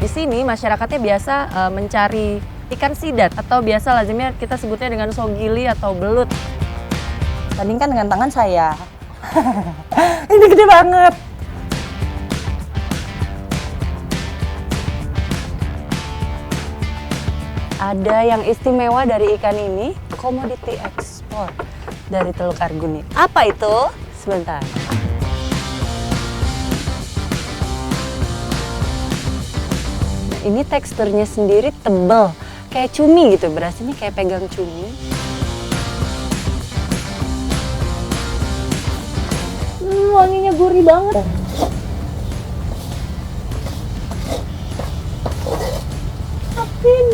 Di sini masyarakatnya biasa mencari ikan sidat atau biasa lazimnya kita sebutnya dengan sogili atau belut. Bandingkan dengan tangan saya. Ini gede banget. Ada yang istimewa dari ikan ini, komoditi ekspor dari Teluk Arguni. Apa itu? Sebentar. Nah, ini teksturnya sendiri tebal, kayak cumi gitu, berasanya kayak pegang cumi. Wanginya gurih banget. Apin.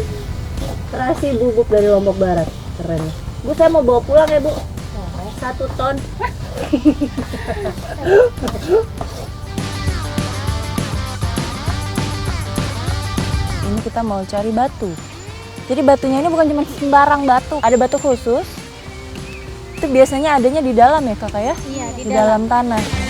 Terasi bubuk dari Lombok Barat, keren. Bu, saya mau bawa pulang ya, Bu. 1 ton. Ini kita mau cari batu. Jadi batunya ini bukan cuma sembarang batu, ada batu khusus. Itu biasanya adanya di dalam ya, Kakak ya? Iya, di dalam tanah.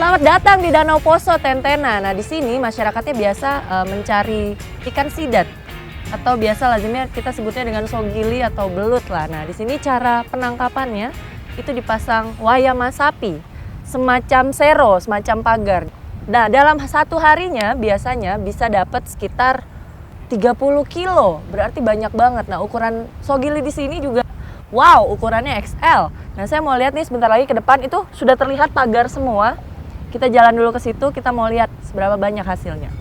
Selamat datang di Danau Poso Tentena. Nah, di sini masyarakatnya biasa mencari ikan sidat atau biasa lazimnya kita sebutnya dengan sogili atau belut lah. Nah, di sini cara penangkapannya itu dipasang wayama sapi, semacam sero, semacam pagar. Nah, dalam satu harinya biasanya bisa dapat sekitar 30 kilo, berarti banyak banget. Nah, ukuran sogili di sini juga wow, ukurannya XL. Nah, saya mau lihat nih sebentar lagi ke depan itu sudah terlihat pagar semua. Kita jalan dulu ke situ, kita mau lihat seberapa banyak hasilnya.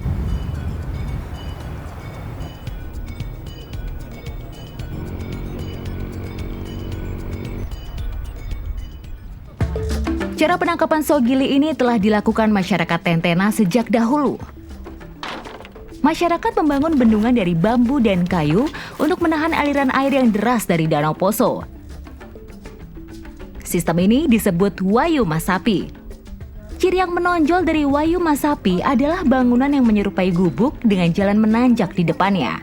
Cara penangkapan sogili ini telah dilakukan masyarakat Tentena sejak dahulu. Masyarakat membangun bendungan dari bambu dan kayu untuk menahan aliran air yang deras dari Danau Poso. Sistem ini disebut wayuma sapi. Ciri yang menonjol dari wayuma sapi adalah bangunan yang menyerupai gubuk dengan jalan menanjak di depannya.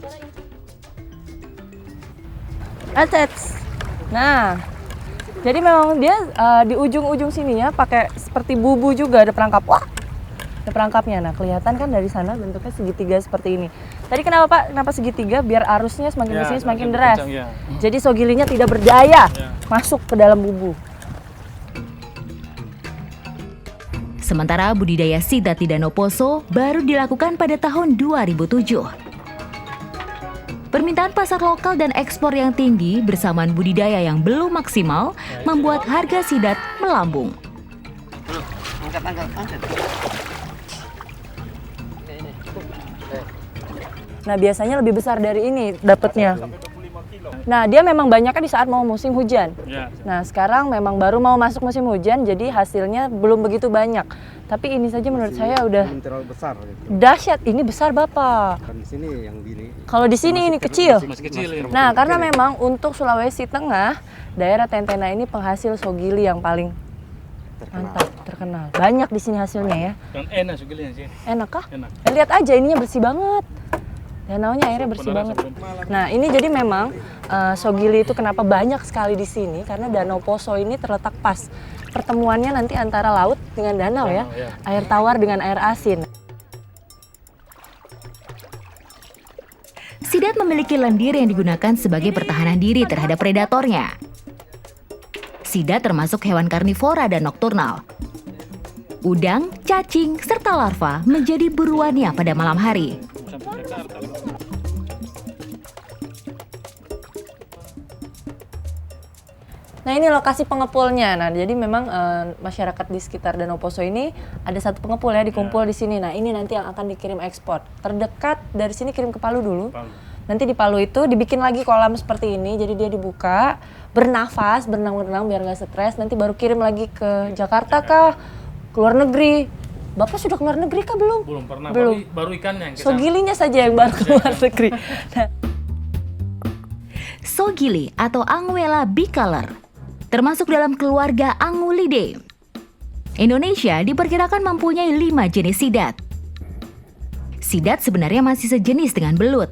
Nah, jadi memang dia di ujung-ujung sininya pakai seperti bubu juga, ada perangkap. Wah, ada perangkapnya. Nah, kelihatan kan dari sana bentuknya segitiga seperti ini. Tadi kenapa Pak? Kenapa segitiga? Biar arusnya semakin kesini semakin deras. Kencang, ya. Jadi sogilinya tidak berdaya masuk ke dalam bubu. Sementara budidaya sidat di Danau Poso baru dilakukan pada tahun 2007. Permintaan pasar lokal dan ekspor yang tinggi bersamaan budidaya yang belum maksimal membuat harga sidat melambung. Nah, biasanya lebih besar dari ini dapatnya. Nah, dia memang banyaknya di saat mau musim hujan. Nah, sekarang memang baru mau masuk musim hujan, jadi hasilnya belum begitu banyak. Tapi ini saja menurut saya udah terlalu besar. Gitu. Dahsyat. Ini besar, Bapak. Kan di sini yang gini. Kalau di sini ini kecil. Masih kecil ya. Nah, karena memang untuk Sulawesi Tengah, daerah Tentena ini penghasil sogili yang paling mantap, terkenal. Banyak di sini hasilnya ya. Dan enak sogilinya sih. Enak kah? Enak. Lihat aja, ininya bersih banget. Danaunya airnya bersih banget. Nah, ini jadi memang sogili itu kenapa banyak sekali di sini karena Danau Poso ini terletak pas pertemuannya nanti antara laut dengan danau ya, air tawar dengan air asin. Sidat memiliki lendir yang digunakan sebagai pertahanan diri terhadap predatornya. Sidat termasuk hewan karnivora dan nokturnal. Udang, cacing, serta larva menjadi buruannya pada malam hari. Nah, ini lokasi pengepulnya. Nah, jadi memang masyarakat di sekitar Danau Poso ini ada satu pengepul ya, dikumpul di sini. Nah, ini nanti yang akan dikirim ekspor. Terdekat dari sini kirim ke Palu dulu. Nanti di Palu itu dibikin lagi kolam seperti ini, jadi dia dibuka, bernafas, berenang-berenang biar nggak stres. Nanti baru kirim lagi ke Jakarta kah, ke luar negeri. Bapak sudah ke luar negeri kah belum? Belum pernah. Belum. Baru ikannya yang Sogilinya saja yang baru ke luar negeri. Nah. Sogili atau Anguilla bicolor, termasuk dalam keluarga Angulidae. Indonesia diperkirakan mempunyai 5 jenis sidat. Sidat sebenarnya masih sejenis dengan belut.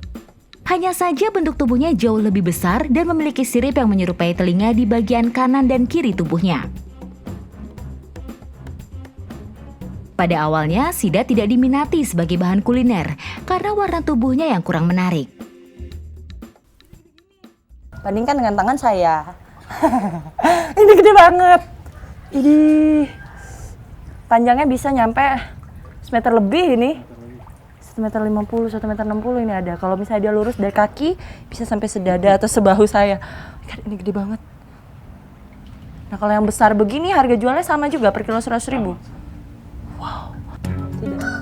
Hanya saja bentuk tubuhnya jauh lebih besar dan memiliki sirip yang menyerupai telinga di bagian kanan dan kiri tubuhnya. Pada awalnya, sidat tidak diminati sebagai bahan kuliner karena warna tubuhnya yang kurang menarik. Bandingkan dengan tangan saya. Ini gede banget. Ini panjangnya bisa nyampe 1 meter lebih ini. 1 meter 50, 1 meter 60 ini ada. Kalau misalnya dia lurus dari kaki, bisa sampai sedada atau sebahu saya. Ini gede banget. Nah kalau yang besar begini harga jualnya sama juga per kilo 100.000. Wow. Tidak.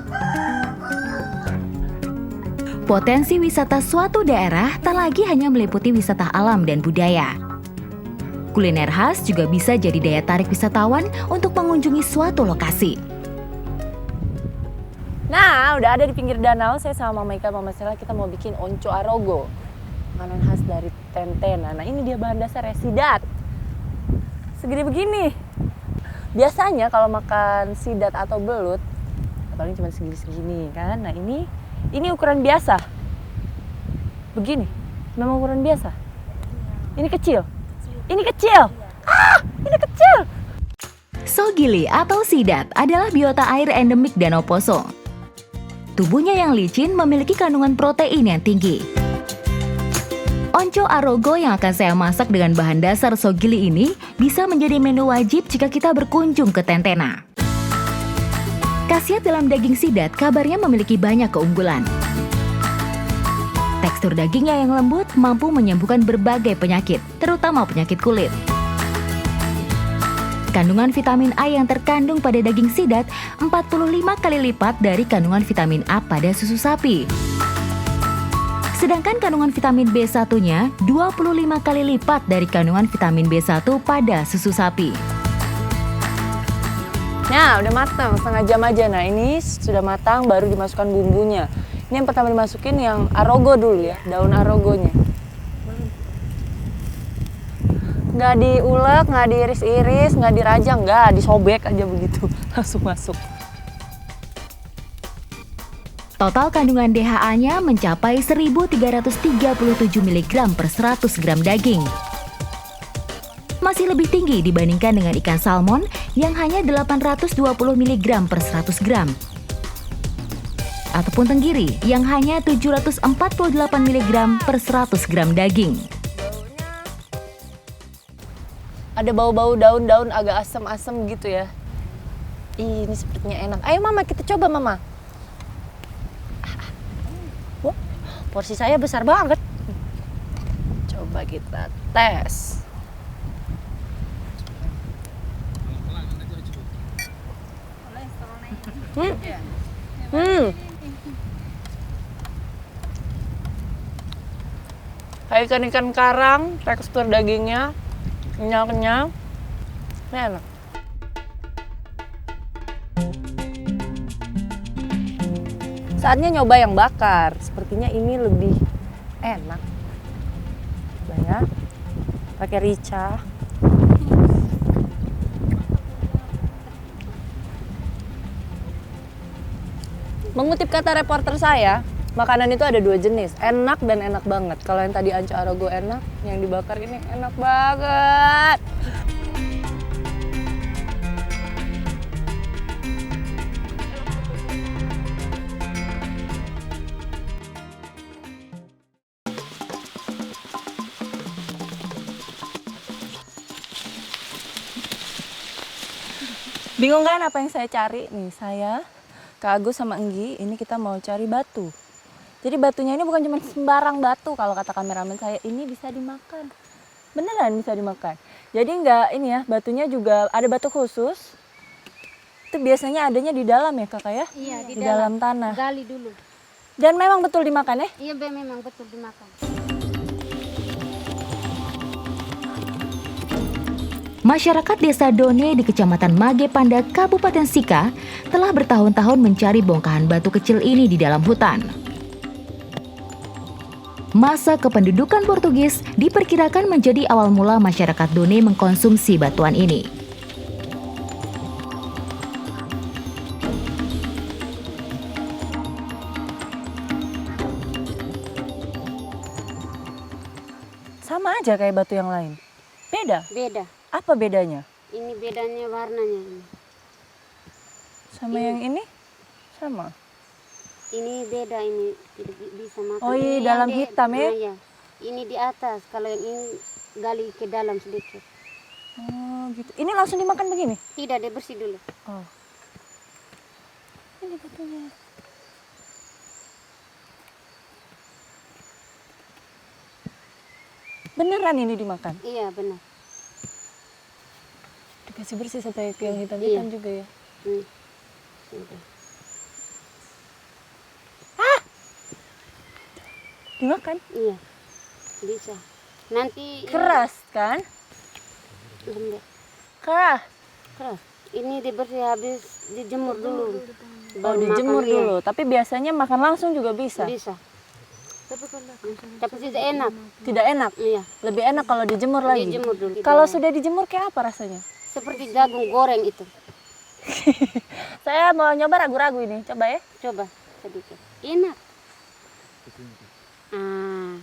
Potensi wisata suatu daerah tak lagi hanya meliputi wisata alam dan budaya. Kuliner khas juga bisa jadi daya tarik wisatawan untuk mengunjungi suatu lokasi. Nah, udah ada di pinggir danau. Saya sama Mama Ika, Mama Sela, kita mau bikin onco arogo, makanan khas dari Tentena. Nah, ini dia bahan dasarnya, sidat. Segede begini. Biasanya kalau makan sidat atau belut, paling cuma segini-segini kan. Nah, ini ukuran biasa. Begini, memang ukuran biasa. Ini kecil. Ini kecil. Ini kecil. Sogili atau sidat adalah biota air endemik Danau Poso. Tubuhnya yang licin memiliki kandungan protein yang tinggi. Onco arogo yang akan saya masak dengan bahan dasar sogili ini bisa menjadi menu wajib jika kita berkunjung ke Tentena. Khasiat dalam daging sidat kabarnya memiliki banyak keunggulan. Tekstur dagingnya yang lembut mampu menyembuhkan berbagai penyakit, terutama penyakit kulit. Kandungan vitamin A yang terkandung pada daging sidat 45 kali lipat dari kandungan vitamin A pada susu sapi. Sedangkan kandungan vitamin B1-nya 25 kali lipat dari kandungan vitamin B1 pada susu sapi. Nah, udah matang, setengah jam aja. Nah, ini sudah matang, baru dimasukkan bumbunya. Ini yang pertama dimasukin yang arogo dulu ya, daun arogonya. Nggak diulek, nggak diiris-iris, nggak dirajang, nggak, disobek aja begitu. Langsung masuk. Total kandungan DHA-nya mencapai 1.337 mg per 100 gram daging. Masih lebih tinggi dibandingkan dengan ikan salmon yang hanya 820 mg per 100 gram. Ataupun tenggiri yang hanya 748 mg per 100 gram daging. Ada bau-bau daun-daun agak asam-asam gitu ya. Ini sepertinya enak. Ayo Mama, kita coba Mama. Wah, porsi saya besar banget. Coba kita tes. Kayak ikan-ikan karang, tekstur dagingnya kenyal-kenyal. Ini enak. Saatnya nyoba yang bakar. Sepertinya ini lebih enak. Banyak. Pakai rica. Mengutip kata reporter saya, makanan itu ada 2 jenis, enak dan enak banget. Kalau yang tadi anco arogo enak, yang dibakar ini enak banget. Bingung kan apa yang saya cari? Nih, saya, Kak Agus sama Enggi, ini kita mau cari batu. Jadi batunya ini bukan cuma sembarang batu, kalau kata kameramen saya, ini bisa dimakan. Beneran bisa dimakan. Jadi enggak ini ya, batunya juga ada batu khusus. Itu biasanya adanya di dalam ya Kakak ya? Iya, di dalam tanah. Gali dulu. Dan memang betul dimakan ya? Iya, memang betul dimakan. Masyarakat Desa Done di Kecamatan Mage Panda, Kabupaten Sika telah bertahun-tahun mencari bongkahan batu kecil ini di dalam hutan. Masa kependudukan Portugis diperkirakan menjadi awal mula masyarakat Done mengkonsumsi batuan ini. Sama aja kayak batu yang lain. Beda. Beda. Apa bedanya? Ini bedanya warnanya. Sama yang ini? Sama. Ini beda, ini tidak bisa makan. Oh iya, Ini dalam yang hitam ya? Nah, ya. Ini di atas, kalau yang ini gali ke dalam sedikit. Oh gitu. Ini langsung dimakan begini? Tidak, dia bersih dulu. Oh. Ini batunya. Beneran ini dimakan? Iya, benar. Dikasih bersih sampai ke yang hitam-hitam juga ya? Sudah. Dimakan? Iya, bisa. Nanti Keras kan? lembek. Keras. Keras. Ini dibersih habis dijemur dulu. Oh, Baru dijemur makan, iya. dulu. Tapi biasanya makan langsung juga bisa? Bisa. Tapi tidak enak. Tidak enak? Iya, Lebih enak kalau dijemur lagi? dijemur dulu. Kalau sudah dijemur kayak apa rasanya? Seperti jagung goreng itu. Saya mau nyoba ragu-ragu ini. Coba ya. Coba sedikit. Enak. Ah.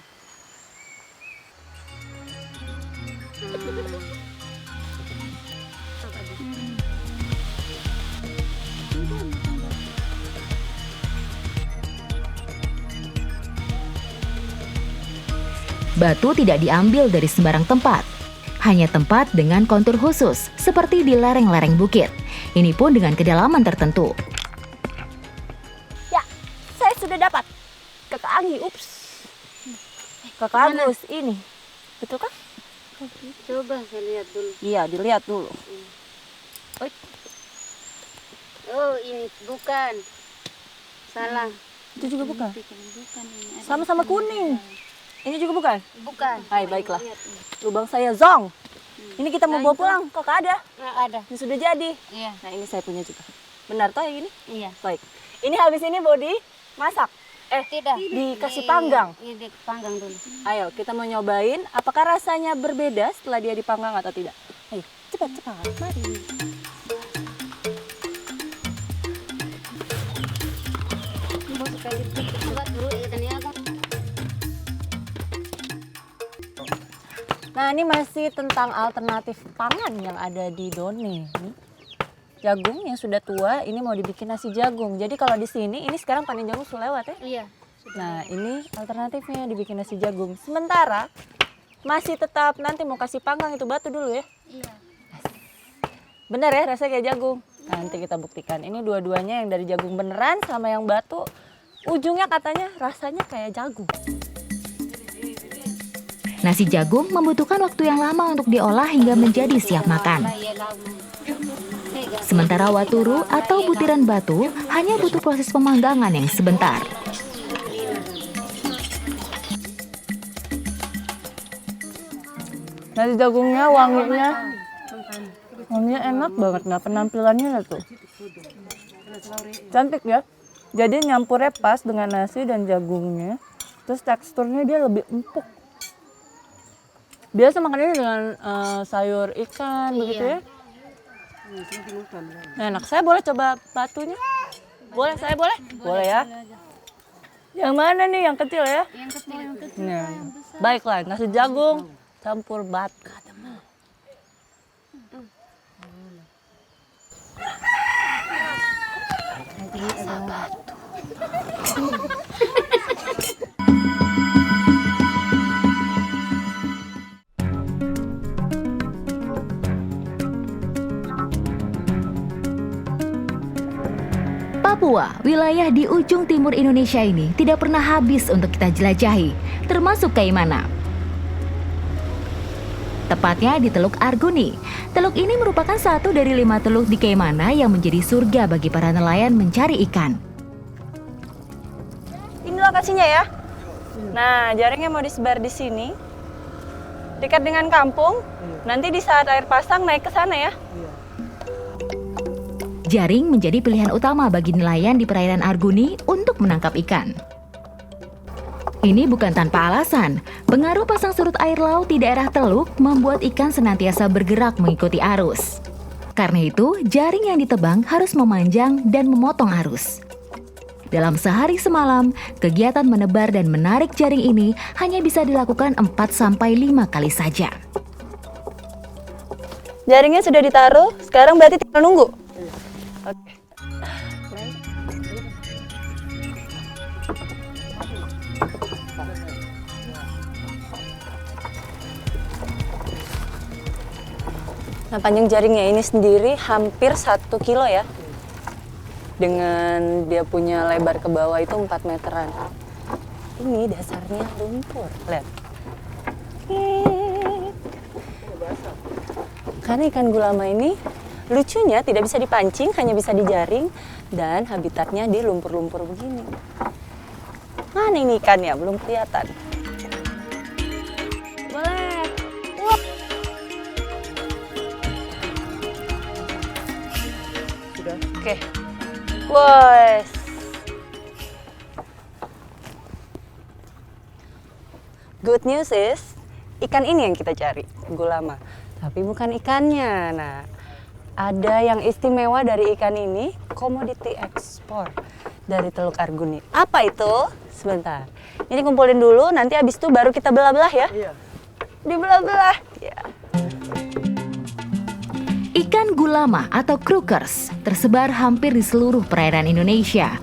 Batu tidak diambil dari sembarang tempat. Hanya tempat dengan kontur khusus, seperti di lereng-lereng bukit. Ini pun dengan kedalaman tertentu. Ya, saya sudah dapat. Kakak Anggi, ups. Kakak Agus, ini. Betul kan? Coba saya lihat dulu. Iya, dilihat dulu. Oh, ini bukan. Salah. Itu juga bukan? Bukan ini. Sama-sama kuning. Ini juga bukan? Bukan. Hai, baiklah. Lubang saya zong. Ini kita mau bawa pulang. Kakak ada? Nah, ada. Ini sudah jadi. Iya. Nah, ini saya punya juga. Benar toh yang ini? Iya. Baik. Ini habis ini body masak. Tidak. Dikasih panggang. Iya, dipanggang dulu. Ayo, kita mau nyobain apakah rasanya berbeda setelah dia dipanggang atau tidak. Ayo, cepat-cepat. Mari. Nah, ini masih tentang alternatif pangan yang ada di Done. Nih. Jagung yang sudah tua, ini mau dibikin nasi jagung. Jadi kalau di sini, ini sekarang panen jagung sudah lewat ya? Iya. Nah, ini alternatifnya dibikin nasi jagung. Sementara masih tetap nanti mau kasih panggang itu batu dulu ya. Iya. Bener ya, rasanya kayak jagung. Nanti kita buktikan. Ini dua-duanya yang dari jagung beneran sama yang batu. Ujungnya katanya rasanya kayak jagung. Nasi jagung membutuhkan waktu yang lama untuk diolah hingga menjadi siap makan. Sementara waturu atau butiran batu hanya butuh proses pemanggangan yang sebentar. Nasi jagungnya wanginya enak banget. Nah, penampilannya tuh cantik ya. Jadi nyampurnya pas dengan nasi dan jagungnya. Terus teksturnya dia lebih empuk. Biasa makannya dengan sayur ikan begitu ya. Enak. Saya boleh coba batunya? Boleh, saya boleh? Boleh ya. Yang mana nih? Yang kecil ya? Yang kecil. Nah, baiklah, nasi jagung campur batu. Papua, wilayah di ujung timur Indonesia ini tidak pernah habis untuk kita jelajahi, termasuk Kaimana. Tepatnya di Teluk Arguni. Teluk ini merupakan satu dari 5 teluk di Kaimana yang menjadi surga bagi para nelayan mencari ikan. Ini lokasinya ya. Nah, jaringnya mau disebar di sini. Dekat dengan kampung. Nanti di saat air pasang naik ke sana ya. Jaring menjadi pilihan utama bagi nelayan di perairan Arguni untuk menangkap ikan. Ini bukan tanpa alasan. Pengaruh pasang surut air laut di daerah Teluk membuat ikan senantiasa bergerak mengikuti arus. Karena itu, jaring yang ditebang harus memanjang dan memotong arus. Dalam sehari semalam, kegiatan menebar dan menarik jaring ini hanya bisa dilakukan 4-5 kali saja. Jaringnya sudah ditaruh, sekarang berarti tinggal nunggu? Oke. Nah, panjang jaringnya ini sendiri hampir 1 kilo ya. Dengan dia punya lebar ke bawah itu 4 meteran. Ini dasarnya lumpur, lihat. Karena ikan gulama ini lucunya tidak bisa dipancing, hanya bisa dijaring dan habitatnya di lumpur-lumpur begini. Mana ini ikannya? Belum kelihatan. Boleh. Wah. Sudah. Oke. Wes. Good news is ikan ini yang kita cari, gulama. Tapi bukan ikannya. Nah, ada yang istimewa dari ikan ini, komoditi ekspor dari Teluk Arguni. Apa itu? Sebentar. Ini kumpulin dulu, nanti abis itu baru kita belah-belah ya. Iya. Dibelah-belah. Ya. Ikan gulama atau croakers tersebar hampir di seluruh perairan Indonesia.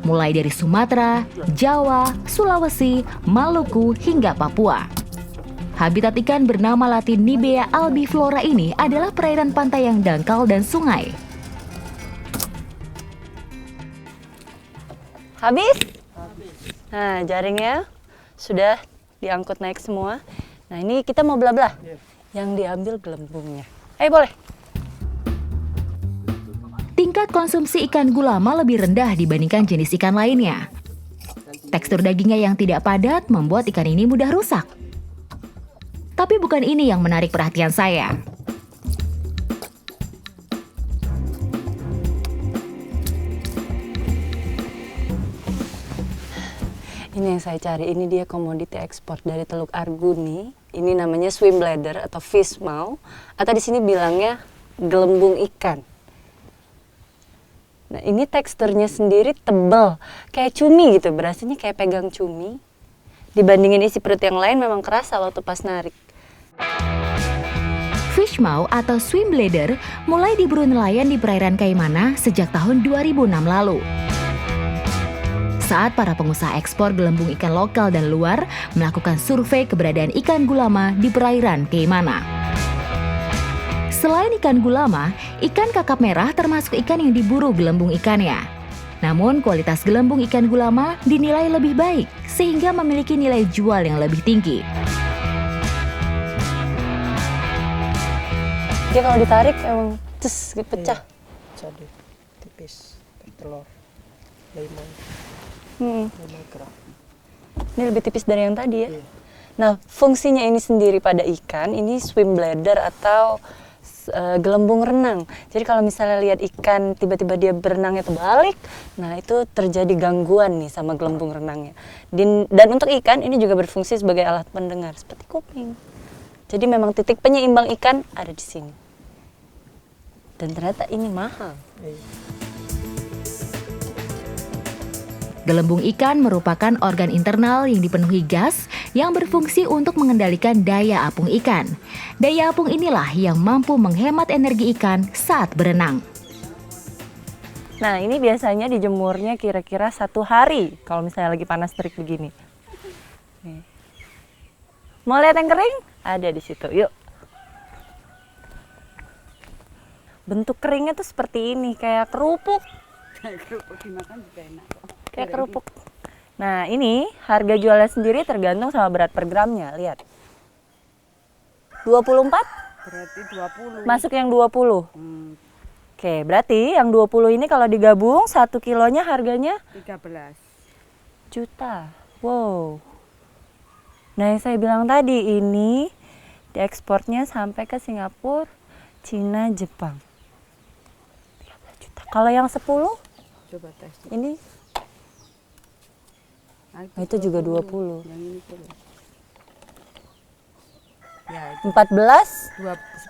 Mulai dari Sumatera, Jawa, Sulawesi, Maluku, hingga Papua. Habitat ikan bernama latin Nibea albiflora ini adalah perairan pantai yang dangkal dan sungai. Habis? Nah, jaringnya sudah diangkut naik semua. Nah, ini kita mau belah-belah. Yang diambil gelembungnya. Ayo boleh. Tingkat konsumsi ikan gulama lebih rendah dibandingkan jenis ikan lainnya. Tekstur dagingnya yang tidak padat membuat ikan ini mudah rusak. Tapi bukan ini yang menarik perhatian saya. Ini yang saya cari, ini dia komoditi ekspor dari Teluk Arguni. Ini namanya swim bladder atau fish maw, atau di sini bilangnya gelembung ikan. Nah, ini teksturnya sendiri tebal, kayak cumi gitu, berasanya kayak pegang cumi. Dibandingin isi perut yang lain memang kerasa waktu pas narik. Fish maw atau swim bladder mulai diburu nelayan di perairan Kaimana sejak tahun 2006 lalu. Saat para pengusaha ekspor gelembung ikan lokal dan luar melakukan survei keberadaan ikan gulama di perairan Kaimana. Selain ikan gulama, ikan kakap merah termasuk ikan yang diburu gelembung ikannya. Namun kualitas gelembung ikan gulama dinilai lebih baik sehingga memiliki nilai jual yang lebih tinggi. Dia kalau ditarik emang cus pecah. Jadi tipis, bertelur, lemon, lemon gerak. Ini lebih tipis dari yang tadi ya. Nah, fungsinya ini sendiri pada ikan, ini swim bladder atau gelembung renang. Jadi kalau misalnya lihat ikan tiba-tiba dia berenangnya terbalik, nah itu terjadi gangguan nih sama gelembung renangnya. Dan untuk ikan ini juga berfungsi sebagai alat pendengar seperti kuping. Jadi memang titik penyeimbang ikan ada di sini. Dan ternyata ini mahal. Gelembung ikan merupakan organ internal yang dipenuhi gas yang berfungsi untuk mengendalikan daya apung ikan. Daya apung inilah yang mampu menghemat energi ikan saat berenang. Nah, ini biasanya dijemurnya kira-kira 1 hari kalau misalnya lagi panas terik begini. Nih. Mau lihat yang kering? Ada di situ. Yuk. Bentuk keringnya tuh seperti ini, kayak kerupuk. Kerupuk dimakan juga enak kok. Kayak kerupuk. Nah, ini harga jualnya sendiri tergantung sama berat per gramnya. Lihat. 24? Berarti 20. Masuk yang 20. Oke, berarti yang 20 ini kalau digabung 1 kilonya harganya 13. juta. Wow. Nah, yang saya bilang tadi ini diekspornya sampai ke Singapura, Cina, Jepang. 13 juta. Kalau yang 10? Coba tes. Ini Nah, itu juga 20. Yang ini tuh. Ya, itu 14?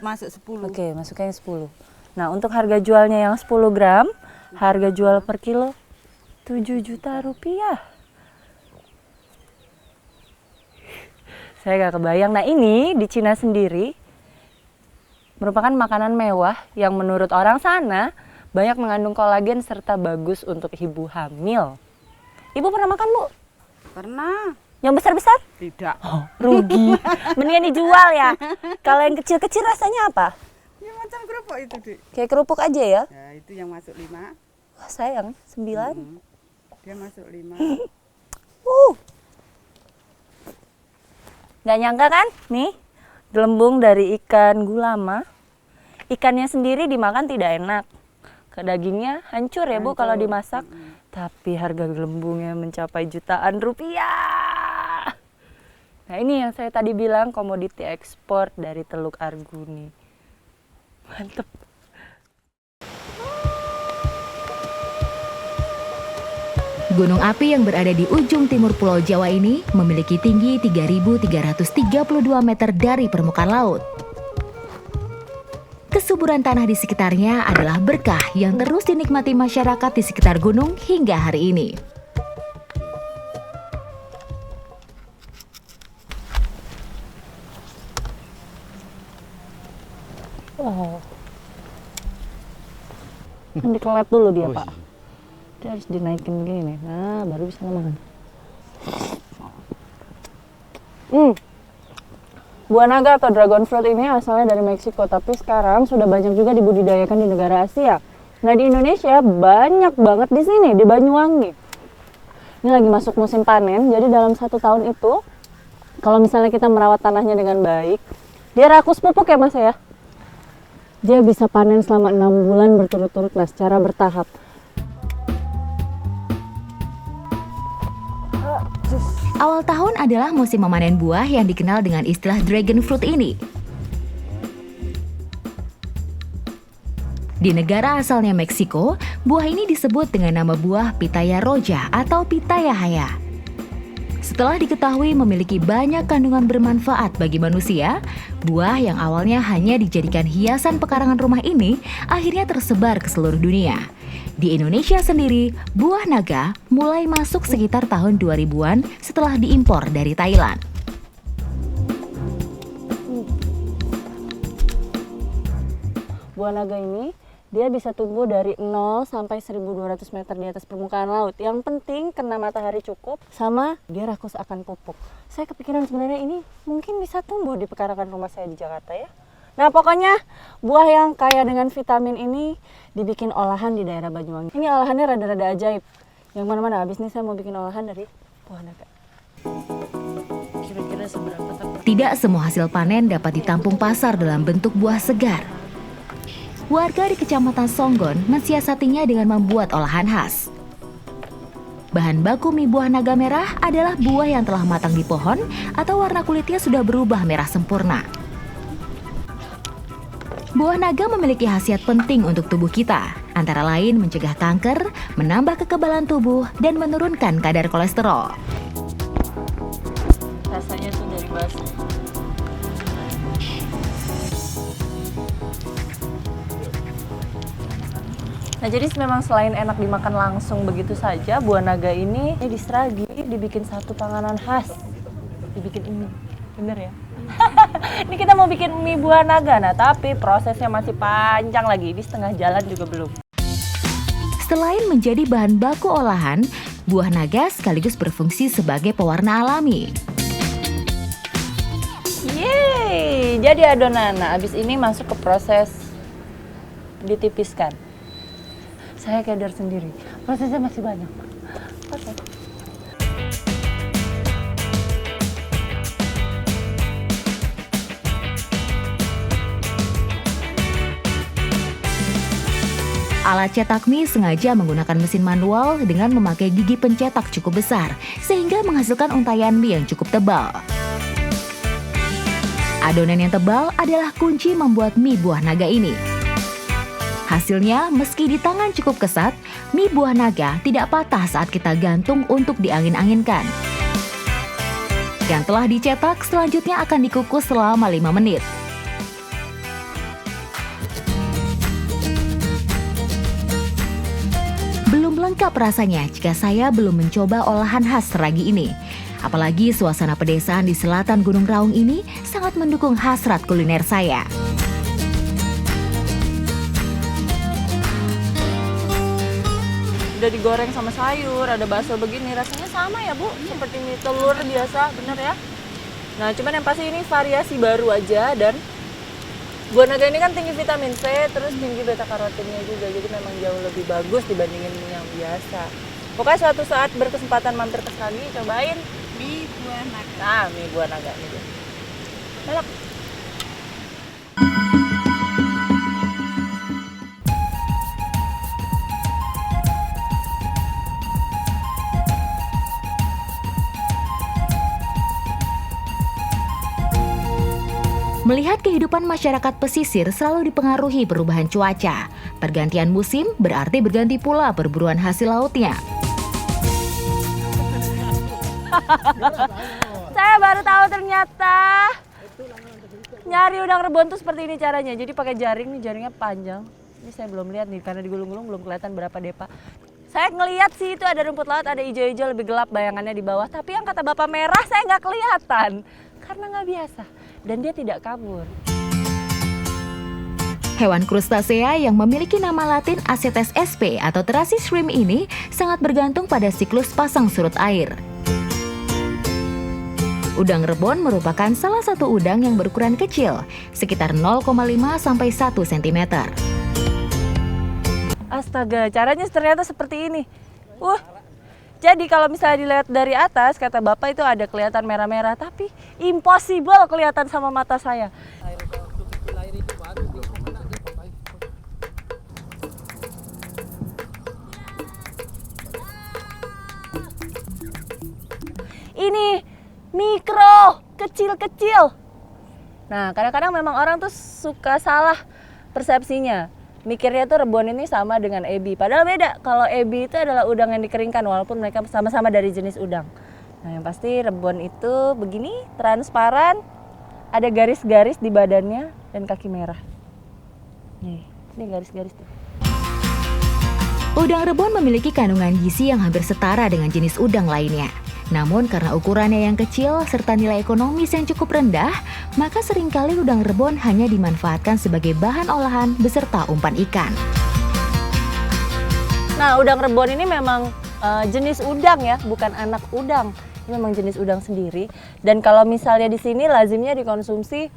masuk 10. Oke, masuknya 10. Nah, untuk harga jualnya yang 10 gram, harga jual per kilo 7 juta rupiah. Saya gak kebayang. Nah, ini di Cina sendiri merupakan makanan mewah yang menurut orang sana banyak mengandung kolagen serta bagus untuk ibu hamil. Ibu pernah makan, Bu? Pernah. Yang besar-besar? Tidak. Oh, rugi. Mendingan dijual ya. Kalau yang kecil-kecil rasanya apa? Ya macam kerupuk itu, Dik. Kayak kerupuk aja ya? Ya, itu yang masuk 5. Wah, sayang, 9. Dia masuk 5. Nggak nyangka kan? Nih, gelembung dari ikan gulama. Ikannya sendiri dimakan tidak enak. Ke dagingnya hancur ya, Bu, kalau dimasak. Tapi harga gelembungnya mencapai jutaan rupiah. Nah, ini yang saya tadi bilang komoditi ekspor dari Teluk Arguni. Mantep. Gunung api yang berada di ujung timur Pulau Jawa ini memiliki tinggi 3.332 meter dari permukaan laut. Kesuburan tanah di sekitarnya adalah berkah yang terus dinikmati masyarakat di sekitar gunung hingga hari ini. Wow. Kan dikelet dulu dia, Oh, Pak. Dia harus dinaikin begini. Nah, baru bisa makan. Buah naga atau dragon fruit ini asalnya dari Meksiko, tapi sekarang sudah banyak juga dibudidayakan di negara Asia. Nah, di Indonesia banyak banget di sini, di Banyuwangi. Ini lagi masuk musim panen, jadi dalam 1 tahun itu, kalau misalnya kita merawat tanahnya dengan baik, dia rakus pupuk ya, Mas ya? Dia bisa panen selama 6 bulan berturut-turut lah, secara bertahap. Awal tahun adalah musim memanen buah yang dikenal dengan istilah dragon fruit ini. Di negara asalnya Meksiko, buah ini disebut dengan nama buah Pitaya roja atau Pitaya haya. Setelah diketahui memiliki banyak kandungan bermanfaat bagi manusia, buah yang awalnya hanya dijadikan hiasan pekarangan rumah ini akhirnya tersebar ke seluruh dunia. Di Indonesia sendiri, buah naga mulai masuk sekitar tahun 2000-an setelah diimpor dari Thailand. Buah naga ini dia bisa tumbuh dari 0 sampai 1.200 meter di atas permukaan laut. Yang penting kena matahari cukup sama dia rakus akan pupuk. Saya kepikiran sebenarnya ini mungkin bisa tumbuh di pekarangan rumah saya di Jakarta ya. Nah, pokoknya buah yang kaya dengan vitamin ini dibikin olahan di daerah Banyuwangi. Ini olahannya rada-rada ajaib. Yang mana-mana habis ini saya mau bikin olahan dari buah naga. Kira-kira seberapa tepat? Tidak semua hasil panen dapat ditampung pasar dalam bentuk buah segar. Warga di Kecamatan Songgon mensiasatinya dengan membuat olahan khas. Bahan baku mie buah naga merah adalah buah yang telah matang di pohon atau warna kulitnya sudah berubah merah sempurna. Buah naga memiliki khasiat penting untuk tubuh kita, antara lain mencegah kanker, menambah kekebalan tubuh, dan menurunkan kadar kolesterol. Rasanya tuh dari basi. Nah, jadi memang selain enak dimakan langsung begitu saja, buah naga ini diseragi, dibikin satu panganan khas. Dibikin ini. Bener ya? Ini kita mau bikin mie buah naga, nah tapi prosesnya masih panjang lagi, di setengah jalan juga belum. Selain menjadi bahan baku olahan, buah naga sekaligus berfungsi sebagai pewarna alami. Yeay, jadi adonan. Nah, abis ini masuk ke proses ditipiskan. Saya keder sendiri, prosesnya masih banyak. Oke. Alat cetak mie sengaja menggunakan mesin manual dengan memakai gigi pencetak cukup besar, sehingga menghasilkan untayan mie yang cukup tebal. Adonan yang tebal adalah kunci membuat mie buah naga ini. Hasilnya, meski di tangan cukup kesat, mie buah naga tidak patah saat kita gantung untuk diangin-anginkan. Yang telah dicetak, selanjutnya akan dikukus selama 5 menit. Belum lengkap rasanya jika saya belum mencoba olahan khas Seragi ini. Apalagi suasana pedesaan di selatan Gunung Raung ini sangat mendukung hasrat kuliner saya. Udah digoreng sama sayur, ada bakso begini, rasanya sama ya Bu, seperti mie telur biasa, bener ya? Nah cuman yang pasti ini variasi baru aja, dan buah naga ini kan tinggi vitamin C, terus tinggi beta karotinnya juga, jadi memang jauh lebih bagus dibandingin mie yang biasa. Pokoknya suatu saat berkesempatan mampir ke Seragi, cobain Mie buah naga. nah mie buah naga ini. Enak. Melihat kehidupan masyarakat pesisir selalu dipengaruhi perubahan cuaca. Pergantian musim berarti berganti pula perburuan hasil lautnya. Saya baru tahu ternyata nyari udang rebon tuh seperti ini caranya. Jadi pakai jaring, nih jaringnya panjang. Ini saya belum lihat nih karena digulung-gulung belum kelihatan berapa depa. Saya ngelihat sih itu ada rumput laut, ada hijau-hijau lebih gelap bayangannya di bawah. Tapi yang kata Bapak merah saya nggak kelihatan karena nggak biasa dan dia tidak kabur. Hewan krustasea yang memiliki nama latin Acetes sp atau terasi shrimp ini sangat bergantung pada siklus pasang surut air. Udang rebon merupakan salah satu udang yang berukuran kecil, sekitar 0,5 sampai 1 cm. Astaga, caranya ternyata seperti ini. Jadi kalau misalnya dilihat dari atas, kata Bapak itu ada kelihatan merah-merah, tapi impossible kelihatan sama mata saya. Ini mikro, kecil-kecil. Nah, kadang-kadang memang orang tuh suka salah persepsinya. Mikirnya tuh rebon ini sama dengan ebi, padahal beda. Kalau ebi itu adalah udang yang dikeringkan walaupun mereka sama-sama dari jenis udang. Nah yang pasti rebon itu begini, transparan, ada garis-garis di badannya dan kaki merah. Ini garis-garis tuh. Udang rebon memiliki kandungan gizi yang hampir setara dengan jenis udang lainnya. Namun karena ukurannya yang kecil serta nilai ekonomis yang cukup rendah, maka seringkali udang rebon hanya dimanfaatkan sebagai bahan olahan beserta umpan ikan. Nah, udang rebon ini memang jenis udang ya, bukan anak udang. Ini memang jenis udang sendiri. Dan kalau misalnya di sini lazimnya dikonsumsi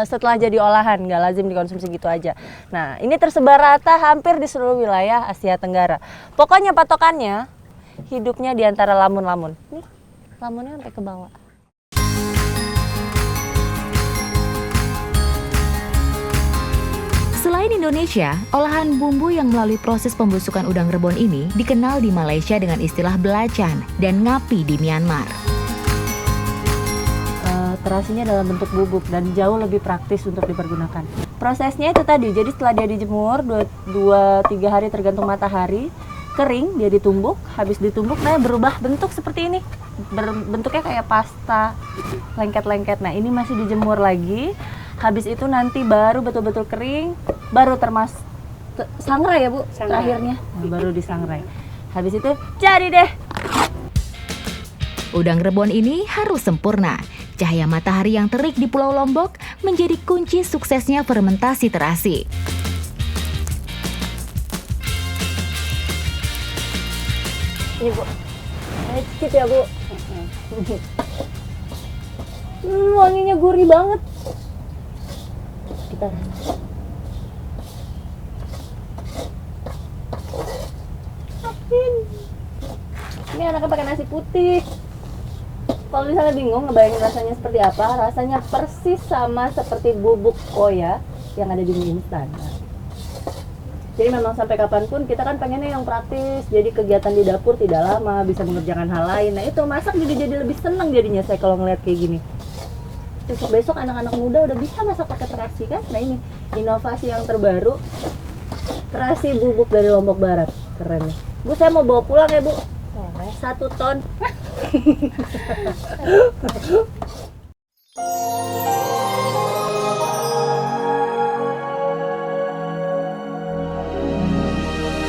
setelah jadi olahan, nggak lazim dikonsumsi gitu aja. Nah, ini tersebar rata hampir di seluruh wilayah Asia Tenggara. Pokoknya patokannya hidupnya di antara lamun-lamun. Nih, lamunnya sampai ke bawah. Selain Indonesia, olahan bumbu yang melalui proses pembusukan udang rebon ini dikenal di Malaysia dengan istilah belacan dan ngapi di Myanmar. Terasinya dalam bentuk bubuk dan jauh lebih praktis untuk dipergunakan. Prosesnya itu tadi, jadi setelah dia dijemur 2-3 hari tergantung matahari, kering, dia ditumbuk, habis ditumbuk nah berubah bentuk seperti ini. Bentuknya kayak pasta, lengket-lengket. Nah ini masih dijemur lagi, habis itu nanti baru betul-betul kering, baru sangrai ya Bu, terakhirnya. Nah, baru disangrai. Habis itu jadi deh. Udang rebon ini harus sempurna. Cahaya matahari yang terik di Pulau Lombok menjadi kunci suksesnya fermentasi terasi. Ini Bu, saya cicip ya Bu. Wanginya gurih banget. Kita ini anaknya pakai nasi putih. Kalau misalnya bingung ngebayangin rasanya seperti apa, rasanya persis sama seperti bubuk koya yang ada di mie instan. Jadi memang sampai kapanpun kita kan pengennya yang praktis, jadi kegiatan di dapur tidak lama, bisa mengerjakan hal lain. Nah itu masak jadi lebih seneng jadinya saya kalau ngeliat kayak gini. Besok anak-anak muda udah bisa masak pakai terasi kan? Nah ini inovasi yang terbaru Terasi bubuk dari Lombok Barat. Keren nih. Bu, saya mau bawa pulang ya, Bu. 1 ton.